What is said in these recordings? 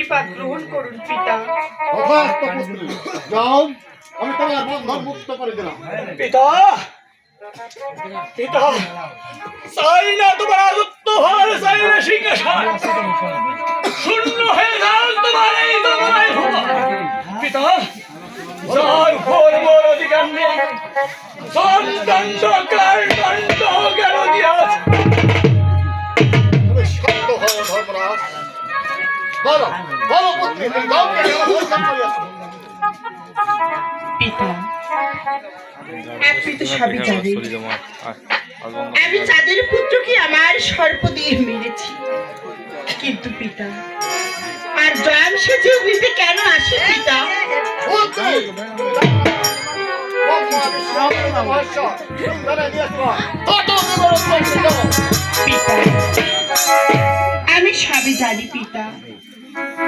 আশীর্বাদ গ্রহণ করুন পিতা। যাও, আমি তোমার বন্ধন মুক্ত করে দিলাম। পিতা পিতা চাই না তোমার রাজত্ব হওয়ার, চাই না সিংহাসন, শূন্য হয়ে যাও তোমার এই দমনায় ভুবন। পিতা যার ভোর মোর অধিকার নেই, সন্তান্ড কাণ্ড কেন দিয়াছ? তুমি শান্ত হও ধর্মরাজ। বলো বলো পুত্রী, তুমি যাওকে বন্ধন করিয়াছো। পিতা, আপনি তো সবই জানেন আমি চাঁদের পুত্রকে আমার সর্প দিয়ে মেরেছি, কিন্তু পিতা আর জয়াম সেজে উঠতে কেন আসে পিতা? পুত্রী, আমি সামনে ভাষা সুন্দর দিয়েছো, তত বিবরণ করতে যাও। পিতা, আমি সবই জানি পিতা,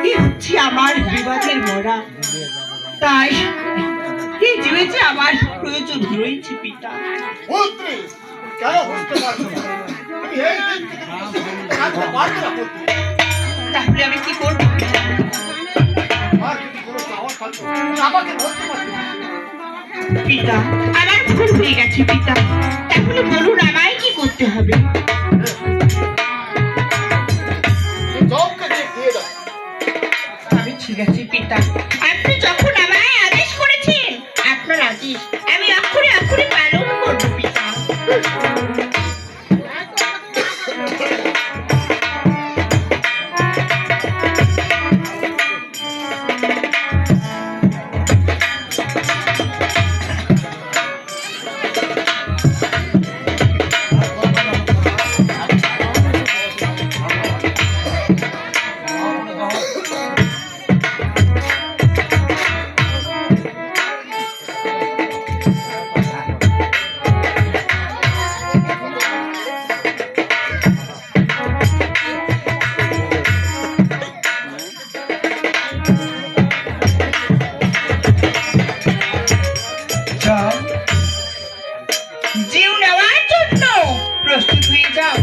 এ হচ্ছে আমার বিবাদের মরা, তাই এই জীবিতে আমার প্রয়োজন রয়েছে পিতা। পুত্রী, কেন বুঝতে পারছো না? তুমি এই দিন থেকে জানতে পারবে না পুত্রী। তাহলে আমি কি করবো? আর যদি কোনো চাওয়া থাকতো, তুমি আমাকে বলতে পারবে না। পিতা, আমার ভুল হয়ে গেছে পিতা, তাহলে বলুন আমায় কি করতে হবে? জবকে দিয়ে দাও। আমি ঠিক আছে পিতা, আপনি যখন আমায় আদেশ করেছেন, আপনার আদেশ আমি অক্ষরে অক্ষরে পালন করবো পিতা। জিউ নেওয়ার জন্য প্রস্তুত হয়ে যাও।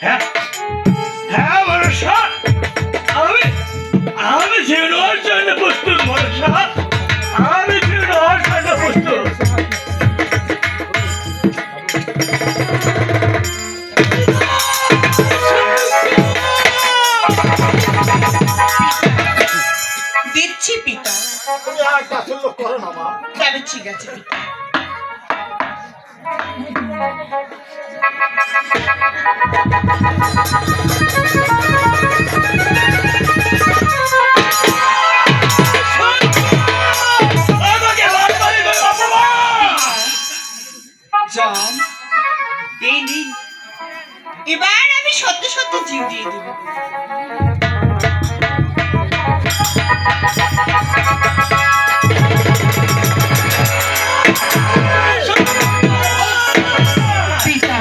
হ্যাঁ হ্যাঁ ভরসা, আমি জীবনের জন্য প্রস্তুত। ভরসা, আমি জীবনের জন্য প্রস্তুত। দিচ্ছি পিতা। তুমি আর তাচ্ছিল্য করো না মা। তবে ঠিক আছে পিতা। আমাকে বারবারই করে অপমান। জন, এই নিন, এবার আমি সত্য সত্য জিউ দিয়ে দেব। পিতা,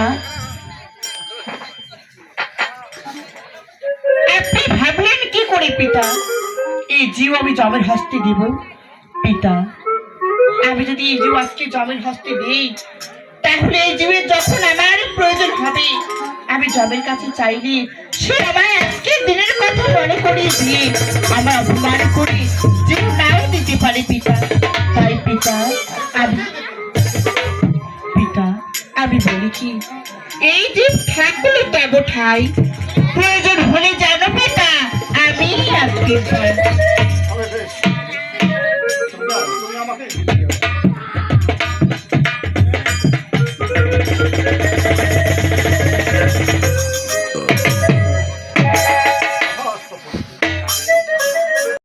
আপনি ভাবলেন কি করে পিতা এই জিউ আমি জমের হস্তে দেব? পিতা, আমি যদি এই জিউ আজকে জমের হস্তে দেই, তাহলে এই জীবের যখন আমার প্রয়োজন হবে, আমি জমের কাছে চাইলে সে আমায় আজকের দিনের কথা মনে করিয়ে দিয়ে আমার অপমান করে জীব নাও দিতে পারে পিতা। তাই পিতা, আমি বলি কি, এই জীব থাকলে তব ঠাই, প্রয়োজন হলে জানো পিতা আমি আজকে